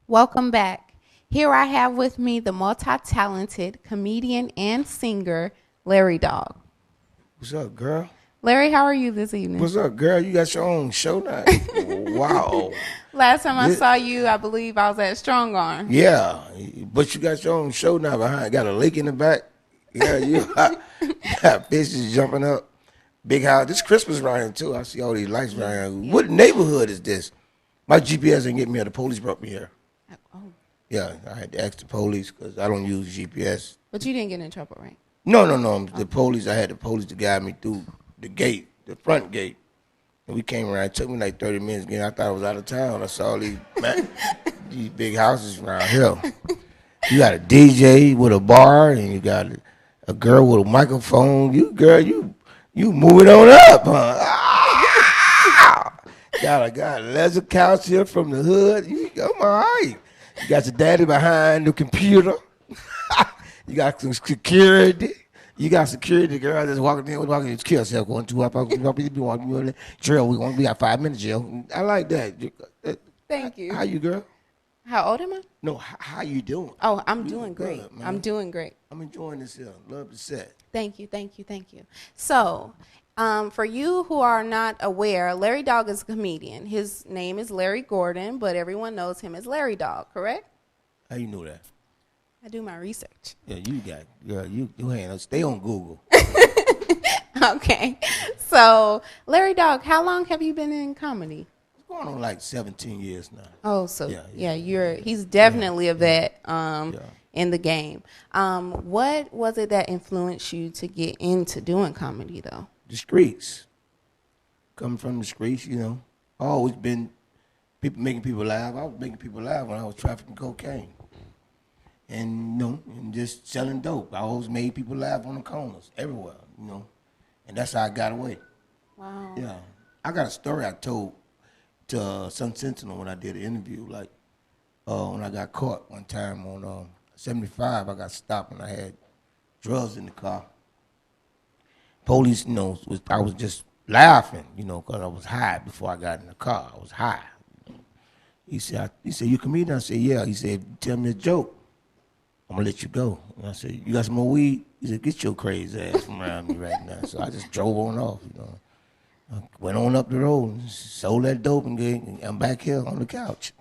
Welcome back. Here I have with me the multi-talented comedian and singer, Larry Dogg. What's up, girl? Larry, how are you this evening? What's up, girl? You got your own show now? Wow. Last time I This- saw you, I believe I was at Strong Arm. yeah, but you got your own show now behind. Got a lake in the back. Yeah, you got fishes jumping up. Big house. This Christmas around here, too. I see all these lights around here. What neighborhood is this? My GPS didn't get me here. The police brought me here. Oh, Yeah, I had to ask the police because I don't use GPS. but you didn't get in trouble, right? No. The police, I had the police to guide me through the gate, the front gate. And we came around. It took me like 30 minutes again. I thought I was out of town. I saw these big houses around here. You got a DJ with a bar, and you got a girl with a microphone. You move it on up, huh? Ah! Got a leather couch here from the hood. I'm all right. You got your daddy behind the computer. You got some security. You got security girl that's walking in, kill herself, going to up, Jill, we got 5 minutes, Jill. I like that. Thank you. How you, girl? How old am I? No, how you doing? Oh, I'm You doing great. good, man. I'm doing great. I'm enjoying this here. Love the set. Thank you. So, for you who are not aware, Larry Dogg is a comedian. His name is Larry Gordon, but everyone knows him as Larry Dogg, correct? How you know that? I do my research. Yeah, you got, girl, you ain't, stay on Google. Okay. So, Larry Dogg, how long have you been in comedy? It's going on like 17 years now. Oh, so Yeah. he's definitely a vet Yeah. in the game. What was it that influenced you to get into doing comedy though? The streets. Coming from the streets, always been making people laugh. I was making people laugh when I was trafficking cocaine. And, and just selling dope. I always made people laugh on the corners, everywhere, And that's how I got away. Wow. Yeah. I got a story I told to Sun Sentinel when I did an interview. Like, when I got caught one time on 75, I got stopped and I had drugs in the car. Police, I was just laughing, because I was high before I got in the car. I was high. He said, you comedian? I said, yeah. He said, tell me a joke, I'm going to let you go. And I said, you got some more weed? He said, get your crazy ass from around me right now. So I just drove on off, I went on up the road and sold that dope and I'm back here on the couch.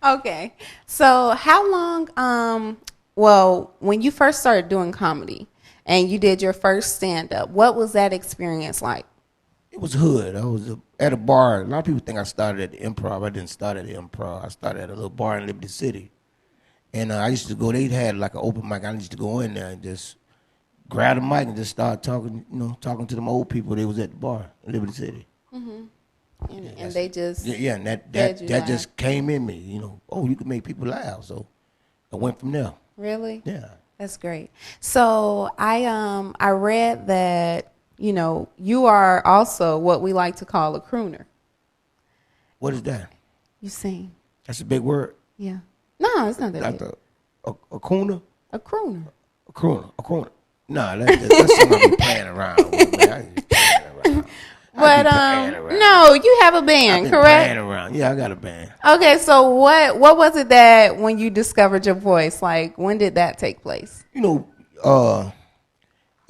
Okay. So how long, when you first started doing comedy and you did your first stand-up, what was that experience like? It was hood. I was at a bar. A lot of people think I started at the Improv. I didn't start at the Improv. I started at a little bar in Liberty City. And I used to go, they had like an open mic. I used to go in there and just grab the mic and just start talking, talking to them old people. They was at the bar in Liberty City. Mm-hmm. And they just... Yeah, and that just came in me, you can make people laugh. So I went from there. Really? Yeah. That's great. So I read that, you are also what we like to call a crooner. What is that? You sing. That's a big word. Yeah. No, it's not that Like big. a crooner? A crooner. A crooner. Nah, that's something I be playing around with, man. I just playing around. But no, you have a band, correct? Playing around. Yeah, I got a band. Okay, so what was it that when you discovered your voice, like when did that take place? It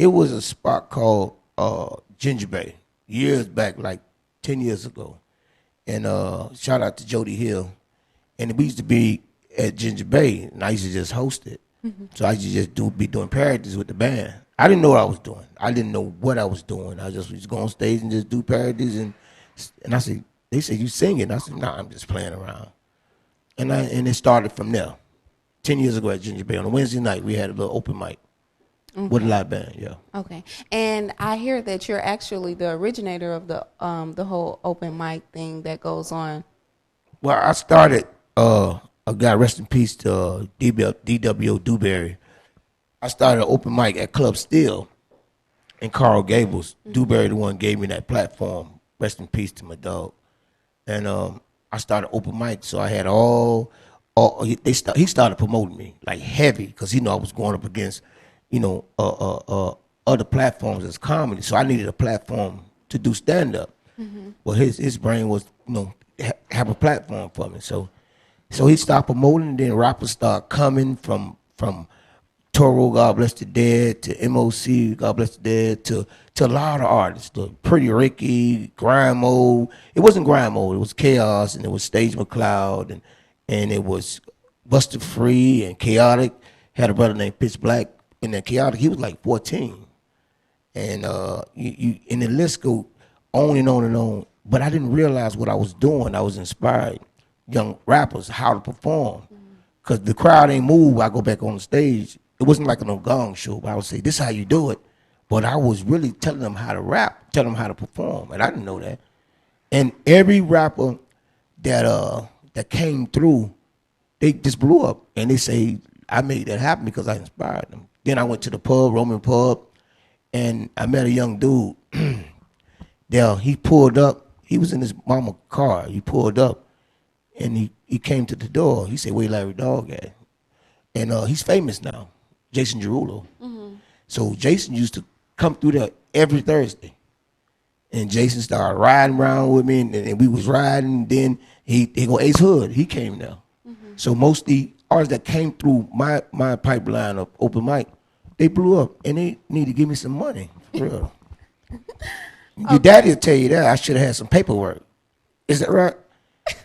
was a spot called Ginger Bay years back, like 10 years ago. And shout out to Jody Hill. And we used to be at Ginger Bay, and I used to just host it. Mm-hmm. So I used to just be doing parodies with the band. I didn't know what I was doing. I didn't know what I was doing. I just was go on stage and just do parodies. And I said, they said, you singing? I said, nah, I'm just playing around. And it started from there. 10 years ago at Ginger Bay, on a Wednesday night, we had a little open mic with a live band, yeah. Okay. And I hear that you're actually the originator of the whole open mic thing that goes on. Well, I started, a guy, rest in peace to D.W. Dewberry. I started an open mic at Club Steel in Coral Gables. Mm-hmm. Dewberry, the one gave me that platform. Rest in peace to my dog. And I started open mic, so I had he started promoting me like heavy because I was going up against, other platforms as comedy. So I needed a platform to do stand up. Mm-hmm. Well, his brain was, have a platform for me. So So he stopped promoting, and then rappers start coming from Toro, God bless the dead, to MOC, God bless the dead, to a lot of artists, the Pretty Ricky, Grind Mode. It wasn't Grind Mode, it was Chaos, and it was Stage McCloud, and it was Buster Free and Chaotic. Had a brother named Pitch Black, and then Chaotic, he was like 14. And and the list go on and on and on. But I didn't realize what I was doing. I was inspired young rappers how to perform. Because the crowd ain't move, I go back on the stage. It wasn't like a no gong show, but I would say, this is how you do it. But I was really telling them how to rap, telling them how to perform, and I didn't know that. And every rapper that came through, they just blew up. And they say, I made that happen because I inspired them. Then I went to the pub, Roman pub, and I met a young dude. There, he pulled up. He was in his mama's car. He pulled up, and he came to the door. He said, where Larry Dogg at? And he's famous now, Jason Derulo. So Jason used to come through there every Thursday. And Jason started riding around with me, and we was riding. Then he go Ace Hood. He came there. So most of the artists that came through my pipeline of open mic, they blew up, and they need to give me some money, for real. Your daddy will tell you that I should have had some paperwork. Is that right?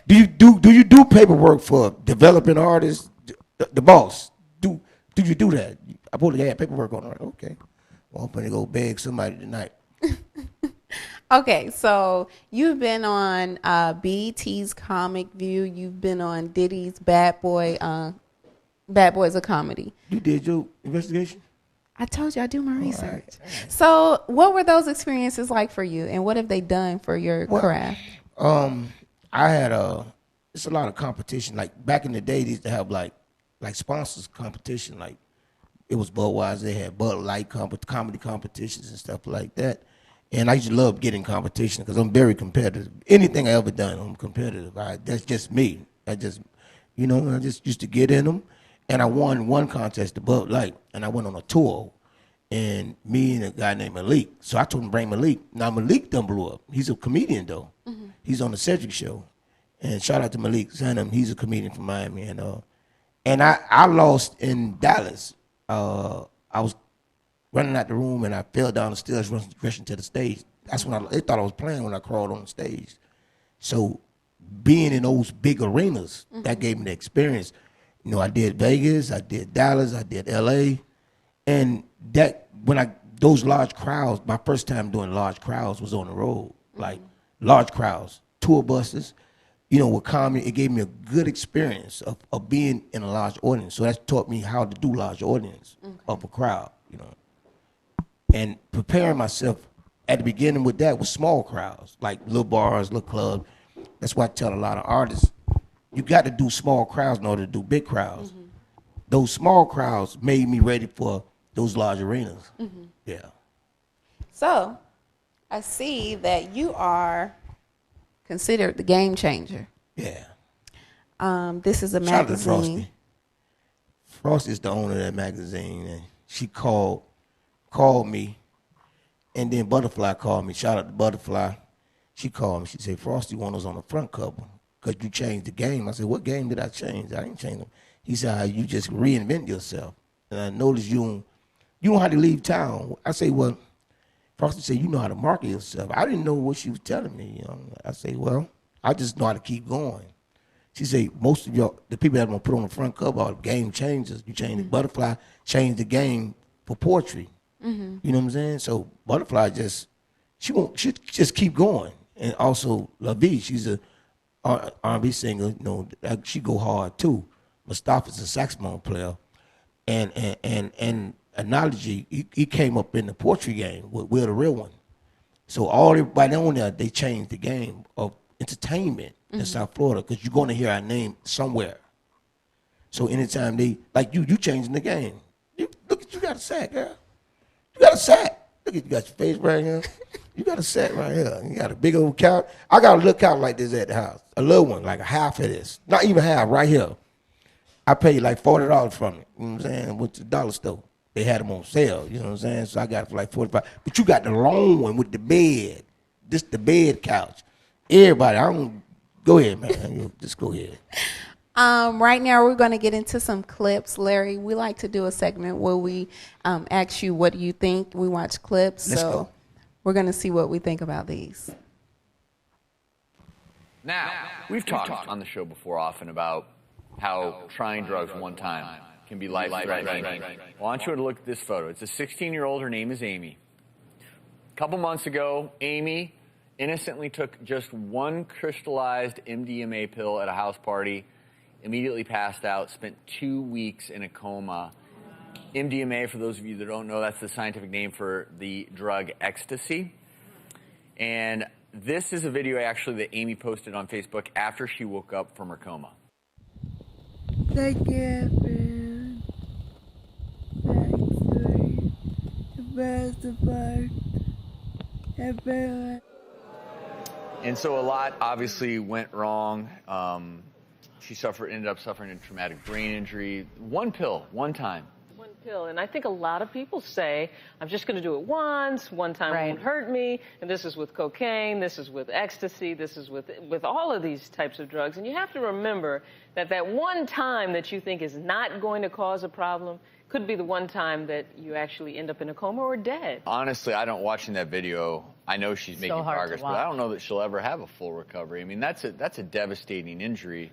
Do you do paperwork for developing artists? The boss, do you do that? I probably had paperwork on it. Okay, well, I'm gonna go beg somebody tonight. Okay, so you've been on BET's Comic View. You've been on Diddy's Bad Boys a Comedy. You did your investigation? I told you I do my research. Right. So what were those experiences like for you, and what have they done for your craft? I had it's a lot of competition. Like back in the day, they used to have like sponsors competition. Like it was Budweiser, they had Bud Light comedy competitions and stuff like that. And I used to love getting competition because I'm very competitive. Anything I ever done, I'm competitive. That's just me. I just used to get in them. And I won one contest, the Bud Light, and I went on a tour. And me and a guy named Malik. So I told him to bring Malik. Now Malik done blew up. He's a comedian though. He's on the Cedric Show. And shout out to Malik Zanham. He's a comedian from Miami. And I lost in Dallas. I was running out the room and I fell down the stairs rushing to the stage. That's when they thought I was playing when I crawled on the stage. So being in those big arenas, that gave me the experience. I did Vegas, I did Dallas, I did LA. And that those large crowds, my first time doing large crowds was on the road. Like large crowds, tour buses, with comedy, it gave me a good experience of being in a large audience. So that taught me how to do large audience of a crowd, And preparing myself at the beginning with that was small crowds, like little bars, little clubs. That's why I tell a lot of artists, you got to do small crowds in order to do big crowds. Those small crowds made me ready for those large arenas. Yeah. So I see that you are considered the game changer. Yeah. This is a Shout out to magazine. Frosty is the owner of that magazine, and she called me, and then Butterfly called me. Shout out to Butterfly. She called me. She said, Frosty want us on the front cover because you changed the game. I said, what game did I change? I didn't change them. He said, you just reinvent yourself. And I noticed you don't have to leave town. I say, well, Frosty said, you know how to market yourself. I didn't know what she was telling me. I say, well, I just know how to keep going. She said, most of the people that I'm going to put on the front cover are game changers. You change the Butterfly, change the game for poetry. You know what I'm saying? So Butterfly she just keep going. And also La Vie, she's a R&B singer. She go hard too. Mustafa's a saxophone player, and Analogy, he came up in the poetry game with Will the Real One. So everybody on there, they changed the game of entertainment in South Florida because you're going to hear our name somewhere. So anytime you changing the game. Look at you got a sack, girl. You got a sack. Look at you got your face right here. You got a sack right here. You got a big old couch. I got a little couch like this at the house. A little one, like a half of this. Not even half, right here. I paid like $40 from it. You know what I'm saying? Went to the dollar store. They had them on sale. You know what I'm saying? So I got it for like $45. But you got the long one with the bed. This the bed couch. Everybody, go ahead, man. Just go ahead. Right now, we're going to get into some clips. Larry, we like to do a segment where we ask you, what do you think? We watch clips. Let's so go. We're going to see what we think about these. Now, we've talked on the show before often about how trying drugs one time can be life-threatening. I want you to look at this photo. It's a 16-year-old. Her name is Amy. A couple months ago, Amy innocently took just one crystallized MDMA pill at a house party, immediately passed out, spent 2 weeks in a coma. MDMA, for those of you that don't know, that's the scientific name for the drug ecstasy. And this is a video actually that Amy posted on Facebook after she woke up from her coma. Thank you, man. Thanks for the best everyone. And so a lot obviously went wrong. She ended up suffering a traumatic brain injury. One pill, one time. One pill. And I think a lot of people say, I'm just going to do it once, one time won't hurt me. And this is with cocaine, this is with ecstasy, this is with all of these types of drugs. And you have to remember that that one time that you think is not going to cause a problem could be the one time that you actually end up in a coma or dead. Honestly, watching that video, I know she's making progress, but I don't know that she'll ever have a full recovery. I mean, that's a devastating injury.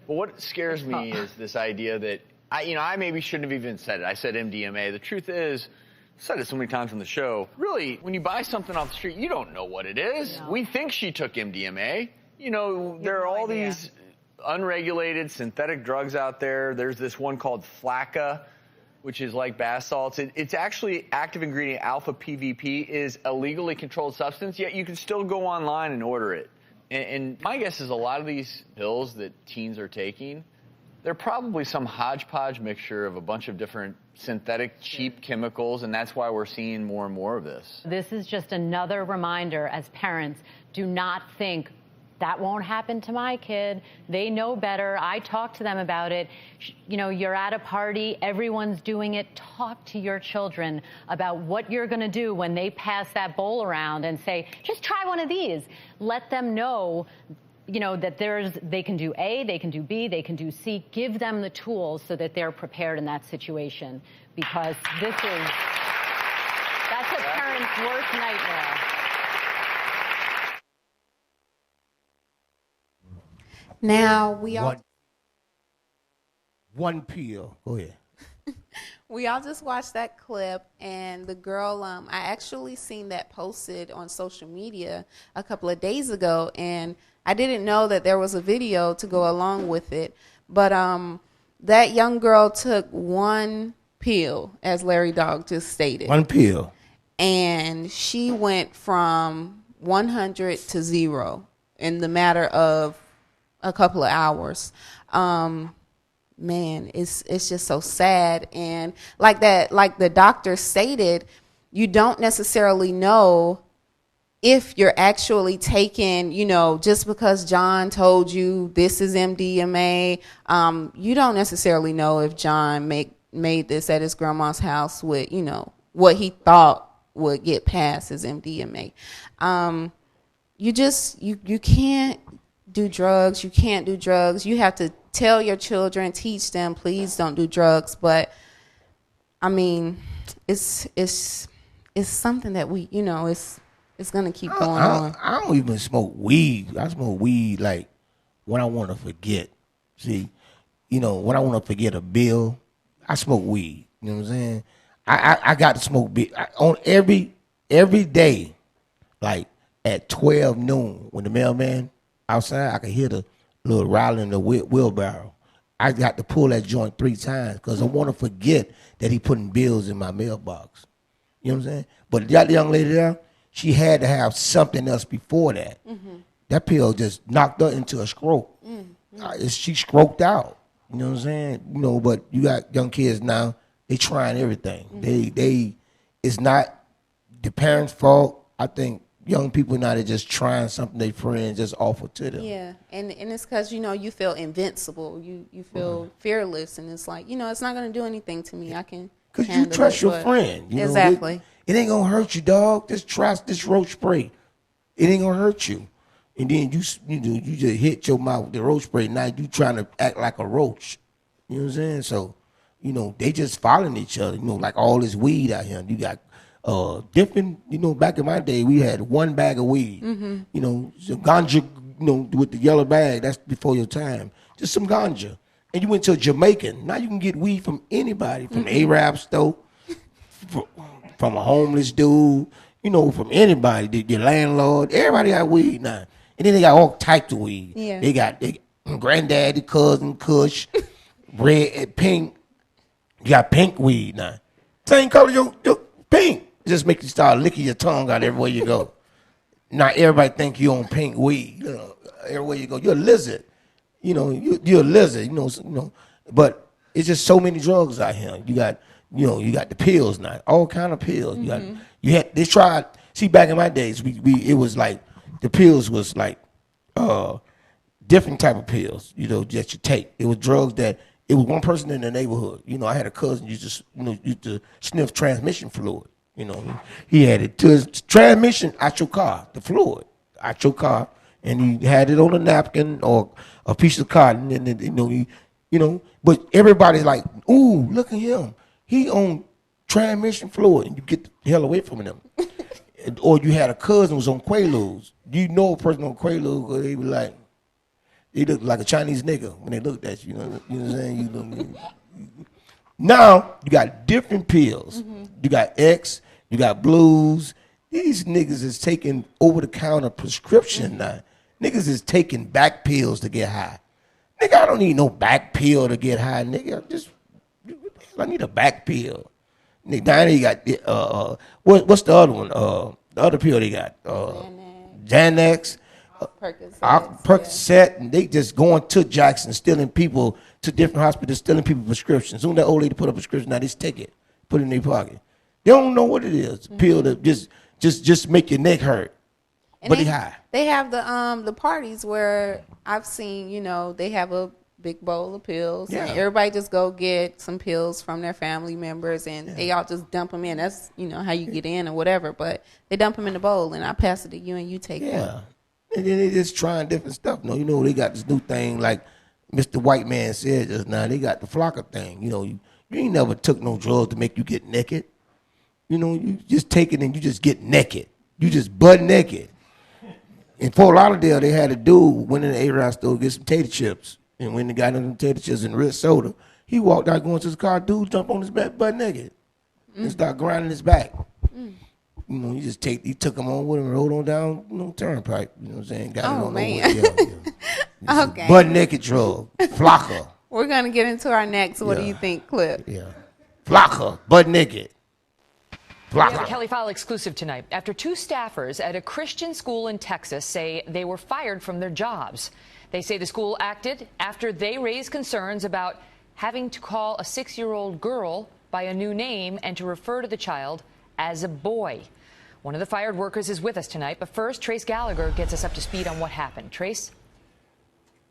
But what scares me is this idea that, I maybe shouldn't have even said it. I said MDMA. The truth is, I've said it so many times on the show, really, when you buy something off the street, you don't know what it is. No. We think she took MDMA. There are all these unregulated synthetic drugs out there. There's this one called Flakka, which is like bath salts. It's actually active ingredient alpha PVP is a legally controlled substance, yet you can still go online and order it. And my guess is a lot of these pills that teens are taking, they're probably some hodgepodge mixture of a bunch of different synthetic, cheap chemicals, and that's why we're seeing more and more of this. This is just another reminder as parents, do not think, that won't happen to my kid. They know better. I talk to them about it. You're at a party, everyone's doing it. Talk to your children about what you're going to do when they pass that bowl around and say, just try one of these. Let them know, that they can do A, they can do B, they can do C. Give them the tools so that they're prepared in that situation, because that's a parent's worst nightmare. Now, we all... One pill. Go ahead. We all just watched that clip, and the girl, I actually seen that posted on social media a couple of days ago, and I didn't know that there was a video to go along with it. But that young girl took one pill, as Larry Dogg just stated. One pill. And she went from 100 to 0 in the matter of a couple of hours. Man, it's just so sad. And like the doctor stated, you don't necessarily know if you're actually taking, just because John told you this is MDMA, you don't necessarily know if John made this at his grandma's house with, what he thought would get passed as MDMA. You can't do drugs. You can't do drugs. You have to tell your children, teach them, please don't do drugs. But I mean, it's something that we, it's gonna keep going on. I don't even smoke weed. I smoke weed like when I want to forget. See, when I want to forget a bill, I smoke weed. You know what I'm saying? I got to smoke on every day, like at 12 noon when the mailman outside, I can hear the little rattling the wheelbarrow. I got to pull that joint 3 times because I want to forget that he putting bills in my mailbox. You know what I'm saying? But that young lady there, she had to have something else before that. Mm-hmm. That pill just knocked her into a stroke. Mm-hmm. She stroked out. You know what I'm saying? But you got young kids now, they trying everything. Mm-hmm. It's not the parents' fault. I think young people now, they're just trying something their friends just offer to them. Yeah, and it's because, you feel invincible. You feel fearless, and it's like, it's not going to do anything to me. I can because you trust your friend. Exactly. It ain't going to hurt you, dog. Just trust this roach spray. It ain't going to hurt you. and then you just hit your mouth with the roach spray. Now you trying to act like a roach. You know what I'm saying? So, they just following each other. Like all this weed out here. You got different. Back in my day, we had one bag of weed. Some ganja. With the yellow bag. That's before your time. Just some ganja. And you went to a Jamaican. Now you can get weed from anybody, from the Arab store, from a homeless dude, from anybody, your landlord. Everybody got weed now. And then they got all types of weed. Yeah. They got granddaddy, cousin, kush, red and pink. You got pink weed now. Same color, your pink. Just make you start licking your tongue out everywhere you go. Not everybody think you on pink weed. Everywhere you go, you're a lizard. You're a lizard. But it's just so many drugs out here. You got the pills now, all kind of pills. They tried. See, back in my days, it was like the pills was like different type of pills. That you take. It was drugs that it was one person in the neighborhood. I had a cousin used to sniff transmission fluid. He had it to his transmission out your car, the fluid out your car, and he had it on a napkin or a piece of cotton, and then But everybody's like, "Ooh, look at him! He on transmission fluid," and you get the hell away from him. Or you had a cousin who was on Quaaludes. A person on Quaaludes, because they be like, they look like a Chinese nigga when they looked at you. You know what I'm saying? Now you got different pills. You got X, you got Blues. These niggas is taking over-the-counter prescription now. Niggas is taking back pills to get high. Nigga, I don't need no back pill to get high, nigga. I need a back pill. Nigga, down there you got what's the other one? The other pill they got Xanax, Percocet, and they just going to Jackson, stealing people to different hospitals, stealing people prescriptions. Soon that old lady put a prescription, now they just take it, put it in their pocket. They don't know what it is. A pill that just make your neck hurt. And but they high. They have the parties where I've seen, they have a big bowl of pills. Yeah. And everybody just go get some pills from their family members, and they all just dump them in. That's, how you get in or whatever. But they dump them in the bowl, and I pass it to you, and you take one. And then they just trying different stuff. They got this new thing like Mr. White Man said just now. They got the flocker thing. You ain't never took no drugs to make you get naked. You just take it and you just get naked. You just butt naked. In Fort Lauderdale, they had a dude went in the A-Rod store to get some tater chips. And when the guy done them tater chips and red soda, he walked out going to his car. Dude jumped on his back butt naked and started grinding his back. He took him on with him and rode on down, turnpike. You know what I'm saying? Got it on man. Okay. Butt naked drug. Flocker. We're going to get into our next What Do You Think clip. Yeah. Flocker. Butt naked. We have a Kelly File exclusive tonight. After two staffers at a Christian school in Texas say they were fired from their jobs. They say the school acted after they raised concerns about having to call a 6-year-old girl by a new name and to refer to the child as a boy. One of the fired workers is with us tonight, but first, Trace Gallagher gets us up to speed on what happened. Trace?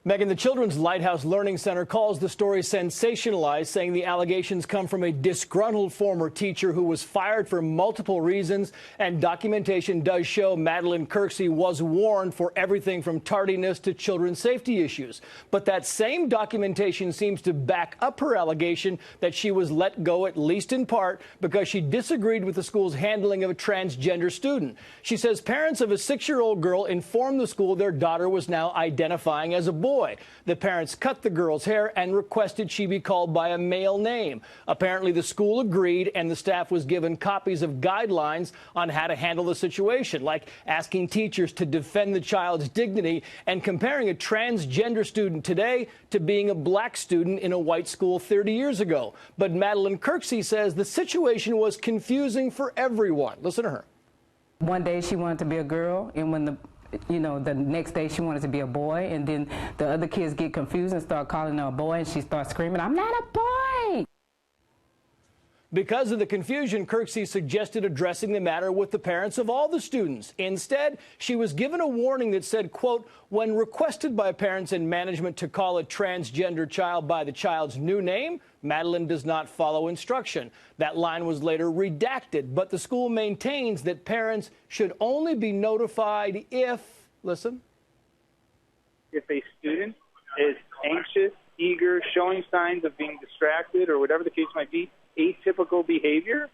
Megan, the Children's Lighthouse Learning Center calls the story sensationalized, saying the allegations come from a disgruntled former teacher who was fired for multiple reasons, and documentation does show Madeline Kirksey was warned for everything from tardiness to children's safety issues. But that same documentation seems to back up her allegation that she was let go, at least in part, because she disagreed with the school's handling of a transgender student. She says parents of a 6-year-old girl informed the school their daughter was now identifying as a boy. The parents cut the girl's hair and requested she be called by a male name. Apparently, the school agreed, and the staff was given copies of guidelines on how to handle the situation, like asking teachers to defend the child's dignity and comparing a transgender student today to being a black student in a white school 30 years ago. But Madeline Kirksey says the situation was confusing for everyone. Listen to her. One day she wanted to be a girl, and when the next day she wanted to be a boy, and then the other kids get confused and start calling her a boy, and she starts screaming, "I'm not a boy!" Because of the confusion, Kirksey suggested addressing the matter with the parents of all the students. Instead, she was given a warning that said, quote, when requested by parents and management to call a transgender child by the child's new name, Madeline does not follow instruction. That line was later redacted, but the school maintains that parents should only be notified if, listen, if a student is anxious, eager, showing signs of being distracted, or whatever the case might be, atypical behavior,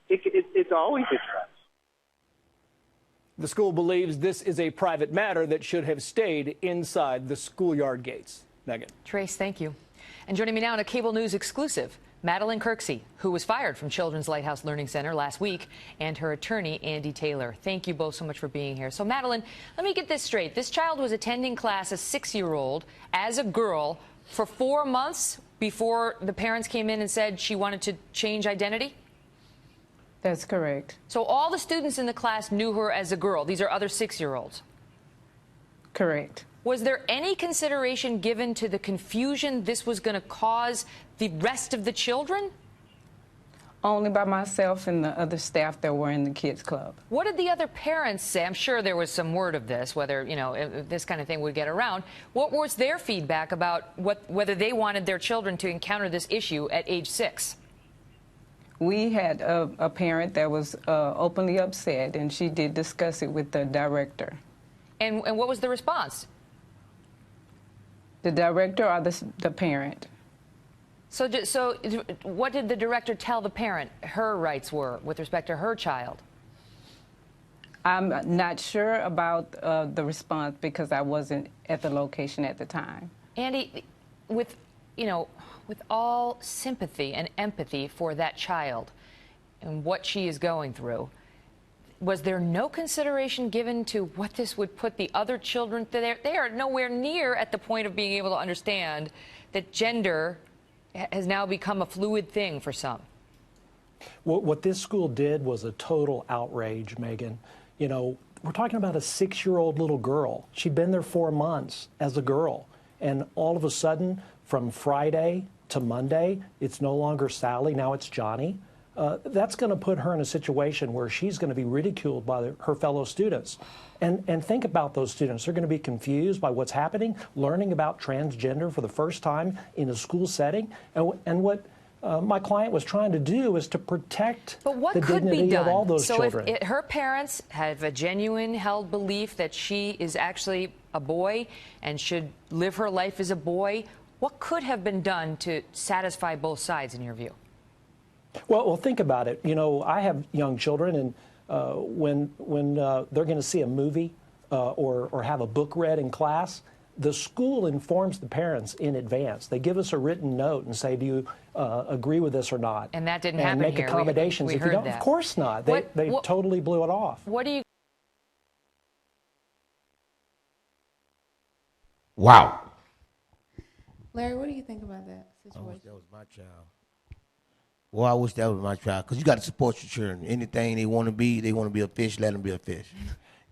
it's always addressed. The school believes this is a private matter that should have stayed inside the schoolyard gates. Megan. Trace, thank you. And joining me now in a Cable News exclusive, Madeline Kirksey, who was fired from Children's Lighthouse Learning Center last week, and her attorney, Andy Taylor. Thank you both so much for being here. So, Madeline, let me get this straight. This child was attending class, a 6-year-old, as a girl for 4 months before the parents came in and said she wanted to change identity? That's correct. So all the students in the class knew her as a girl. These are other 6-year-olds. Correct. Was there any consideration given to the confusion this was going to cause the rest of the children? Only by myself and the other staff that were in the kids club. What did the other parents say? I'm sure there was some word of this, whether, you know, if this kind of thing would get around. What was their feedback about whether they wanted their children to encounter this issue at age 6? We had a parent that was openly upset, and she did discuss it with the director. And what was the response? The director or the parent? So what did the director tell the parent her rights were with respect to her child? I'm not sure about the response because I wasn't at the location at the time. Andy, with all sympathy and empathy for that child and what she is going through, was there no consideration given to what this would put the other children through? They are nowhere near at the point of being able to understand that gender has now become a fluid thing for some. What this school did was a total outrage, Megan. You know, we're talking about a 6-year-old little girl. She'd been there 4 months as a girl. And all of a sudden, from Friday to Monday, it's no longer Sally, now it's Johnny. That's going to put her in a situation where she's going to be ridiculed by her fellow students. And think about those students. They're going to be confused by what's happening, learning about transgender for the first time in a school setting. And what my client was trying to do is to protect the dignity of all those children. So if her parents have a genuine held belief that she is actually a boy and should live her life as a boy, what could have been done to satisfy both sides, in your view? Well, think about it. You know, I have young children, and when they're going to see a movie or have a book read in class, the school informs the parents in advance. They give us a written note and say, do you agree with this or not? And that didn't happen here. And make accommodations if you don't. Of course not. They totally blew it off. What do you... Wow. Larry, what do you think about that situation? I wish that was my child. Well, I wish that was my child, because you got to support your children. Anything they want to be a fish, let them be a fish.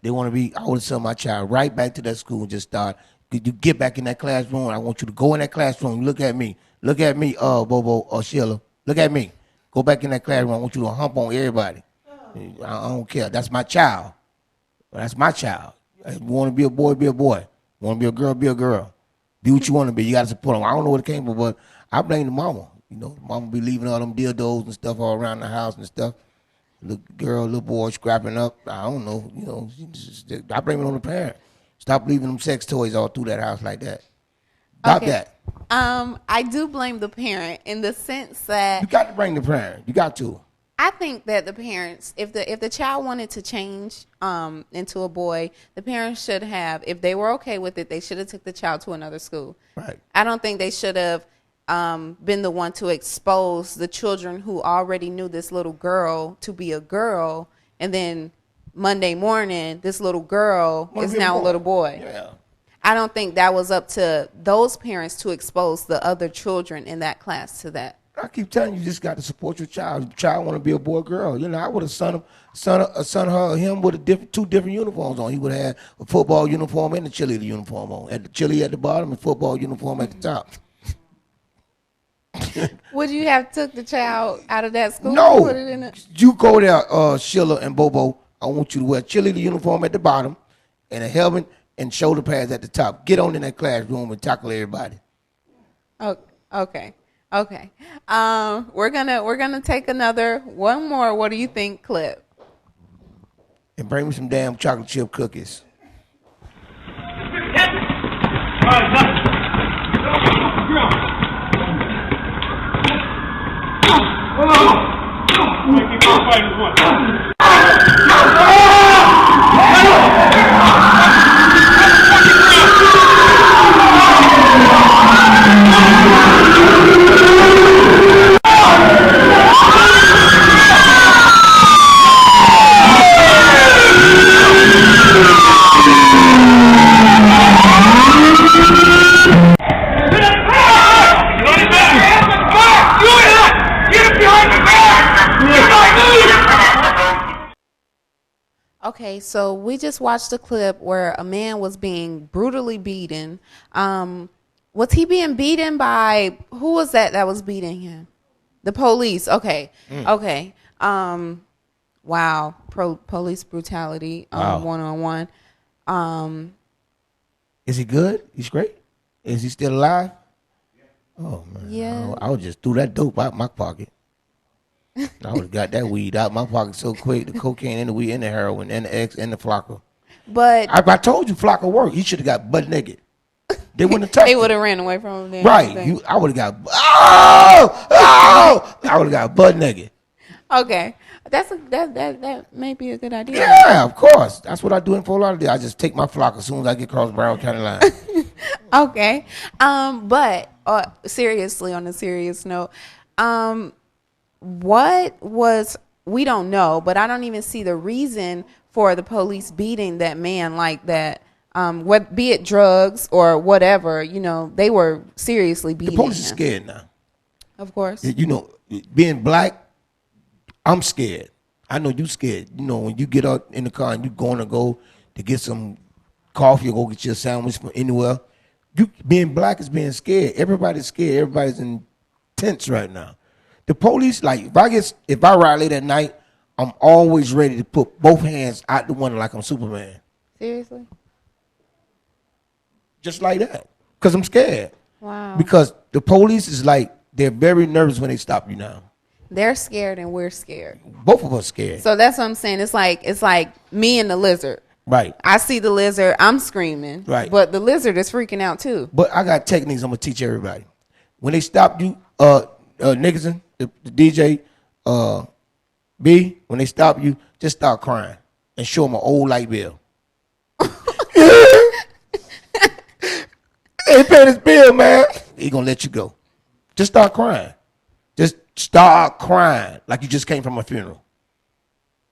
They want to be, I would have sent my child right back to that school and just start. You get back in that classroom. I want you to go in that classroom. Look at me, Bobo or Sheila. Look at me. Go back in that classroom. I want you to hump on everybody. I don't care. That's my child. That's my child. You want to be a boy, be a boy. You want to be a girl, be a girl. Be what you want to be. You got to support them. I don't know what it came from, but I blame the mama. You know, mama be leaving all them dildos and stuff all around the house and stuff. Little girl, little boy scrapping up. I don't know. You know, I blame it on the parent. Stop leaving them sex toys all through that house like that. Stop that. I do blame the parent in the sense that you got to blame the parent. You got to. I think that the parents, if the child wanted to change into a boy, the parents should have, if they were okay with it, they should have took the child to another school. Right. I don't think they should have been the one to expose the children who already knew this little girl to be a girl, and then Monday morning, this little girl is now a little boy. Yeah. I don't think that was up to those parents to expose the other children in that class to that. I keep telling you, you just got to support your child. If your child want to be a boy or girl. You know, I would have son her or him with two different uniforms on. He would have had a football uniform and a cheerleader uniform on. At the cheerleader at the bottom and football uniform at the top. Would you have took the child out of that school? No. And put it in You go there, Sheila and Bobo. I want you to wear a cheerleader uniform at the bottom and a helmet and shoulder pads at the top. Get on in that classroom and tackle everybody. Oh, okay. We're gonna take one more. What do you think, clip? And bring me some damn chocolate chip cookies. Okay, so we just watched a clip where a man was being brutally beaten. Was he being beaten by, who was that was beating him? The police. Okay. Okay. Wow. Police brutality. Wow. One-on-one. Is he good? He's great. Is he still alive? Oh man. Yeah. I would just threw that dope out my pocket. I would have got that weed out my pocket so quick. The cocaine and the weed and the heroin and the X and the Flocka. But I told you Flocka worked. He should have got butt naked. They wouldn't have touched they him. would have ran away from him. Then. Right. I would have got I would have got butt naked. Okay. That may be a good idea. Yeah, of course. That's what I do in Fort Lauderdale. I just take my flock as soon as I get across Broward County line. Okay. But seriously, on a serious note, we don't know, but I don't even see the reason for the police beating that man like that. Be it drugs or whatever, they were seriously beating him. The police is scared now. Of course. Being black, I'm scared. I know you scared. When you get out in the car and you going to go to get some coffee or go get your sandwich from anywhere, being black is being scared. Everybody's scared. Everybody's in tents right now. The police, like, if I ride late at night, I'm always ready to put both hands out the window like I'm Superman. Seriously? Just like that. Because I'm scared. Wow. Because the police is like, they're very nervous when they stop you now. They're scared and we're scared. Both of us scared. So that's what I'm saying. It's like me and the lizard. Right. I see the lizard, I'm screaming. Right. But the lizard is freaking out too. But I got techniques I'm going to teach everybody. When they stop you, Nickerson, the DJ, B, when they stop you, just start crying and show them an old light bill. Ain't paying his bill, man. He gonna let you go. Just start crying. Just start crying like you just came from a funeral.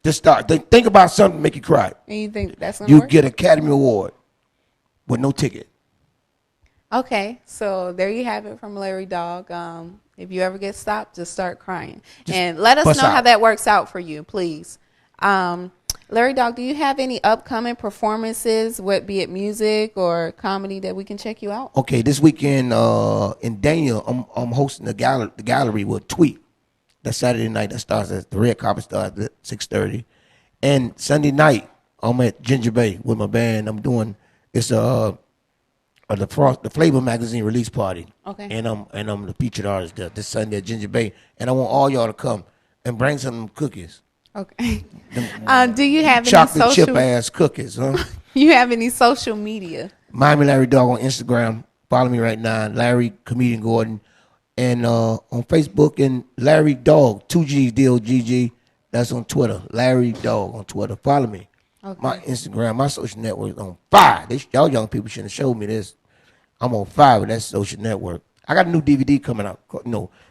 Just start. Think about something to make you cry. And you think that's gonna You work? get Academy Award with no ticket. Okay, so there you have it from Larry Dogg. If you ever get stopped, just start crying. And let us know how that works out for you, please. Larry Dogg, do you have any upcoming performances, be it music or comedy, that we can check you out? Okay, this weekend in Daniel, I'm hosting the gallery with Tweet. That Saturday night, that starts at the red carpet starts at 6:30, and Sunday night I'm at Ginger Bay with my band. I'm doing the Flavor Magazine release party. Okay. And I'm the featured artist there this Sunday at Ginger Bay, and I want all y'all to come and bring some cookies. Okay. Do you have any chocolate chip ass cookies, huh? You have any social media? Miami Larry Dogg on Instagram. Follow me right now, Larry Comedian Gordon, and on Facebook and Larry Dogg 2G's DOGG. That's on Twitter. Larry Dogg on Twitter. Follow me. Okay. My Instagram, my social network is on fire. Y'all young people shouldn't have showed me this. I'm on fire with that social network. I got a new DVD coming out,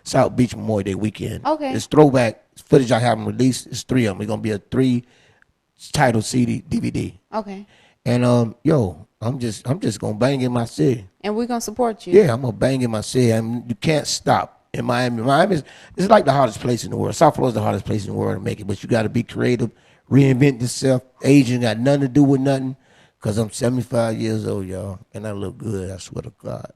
South Beach Memorial Day weekend. Okay. It's throwback footage I haven't released. It's 3 of them. It's going to be a 3-title CD DVD. Okay. And, I'm just going to bang in my city. And we're going to support you. Yeah, I'm going to bang in my city. I mean, you can't stop in Miami. Miami is like the hardest place in the world. South Florida is the hardest place in the world to make it, but you got to be creative, reinvent yourself. Age ain't got nothing to do with nothing, because I'm 75 years old, y'all, and I look good, I swear to God.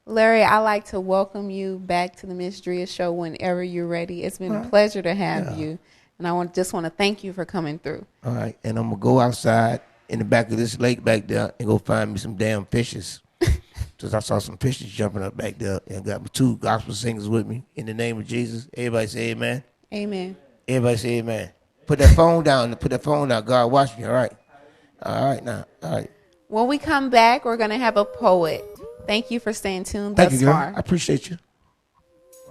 Larry, I'd like to welcome you back to the Ms.Dria show whenever you're ready. It's been a pleasure to have you, and I just want to thank you for coming through. All right, and I'm going to go outside in the back of this lake back there and go find me some damn fishes. Because I saw some fishes jumping up back there, and got my 2 gospel singers with me. In the name of Jesus, everybody say amen. Amen. Everybody say amen. Put that phone down. God watch me, all right? All right now, all right. When we come back, we're going to have a poet. Thank you for staying tuned Thank thus you, girl. far. I appreciate you.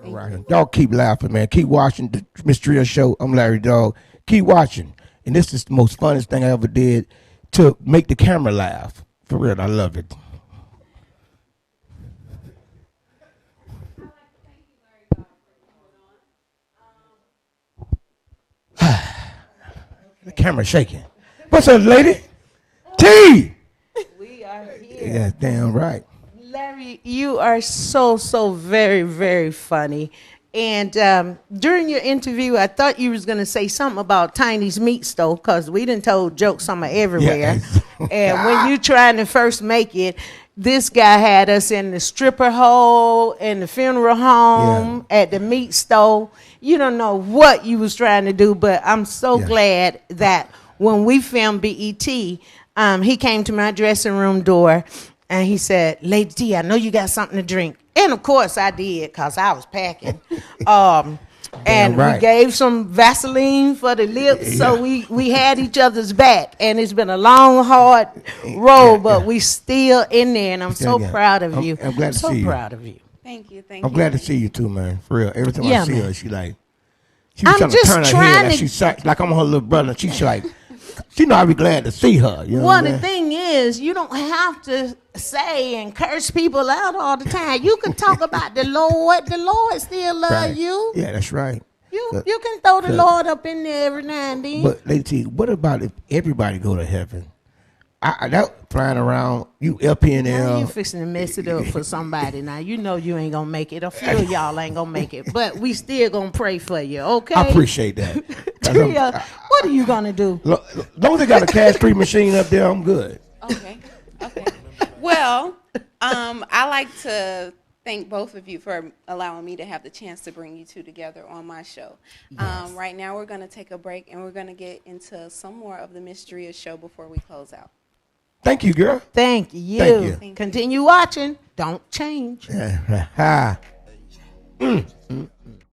All right. Y'all keep laughing, man. Keep watching the Ms.Dria show. I'm Larry Dogg. Keep watching. And this is the most funnest thing I ever did to make the camera laugh. For real, I love it. The camera's shaking. What's up, lady? T! We are here. Yeah, damn right. Larry, you are so very, very funny. And during your interview, I thought you was going to say something about Tiny's Meat Stove, because we done told jokes somewhere everywhere. Yeah. And when you trying to first make it, this guy had us in the stripper hole, in the funeral home, at the meat stove. You don't know what you was trying to do, but I'm so glad that when we filmed BET, he came to my dressing room door and he said, Lady T, I know you got something to drink. And of course I did, because I was packing. And we gave some Vaseline for the lips, so we had each other's back. And it's been a long, hard road, but we still in there, and I'm so proud of you. I'm glad to see you. So proud of you. Thank you. I'm glad to see you too, man. For real. Every time I see her, she like, she I'm was trying to turn her head like she's like I'm her little brother. She's like, she know I'd be glad to see her. You know well, the thing is, you don't have to say and curse people out all the time. You can talk about the Lord. The Lord still love you. Yeah, that's right. You can throw the Lord up in there every now and then. But Lady T, what about if everybody go to heaven? That flying around, you LPNL. Now you fixing to mess it up for somebody. Now you know you ain't gonna make it. A few of y'all ain't gonna make it, but we still gonna pray for you. Okay? I appreciate that. Dria, what are you gonna do? Long as they got a cash-free machine up there, I'm good. Okay. Well, I like to thank both of you for allowing me to have the chance to bring you two together on my show. Yes. Right now we're going to take a break, and we're going to get into some more of the Ms.Dria show before we close out. Thank you, girl. Thank you. Thank you. Continue watching. Don't change. Yeah.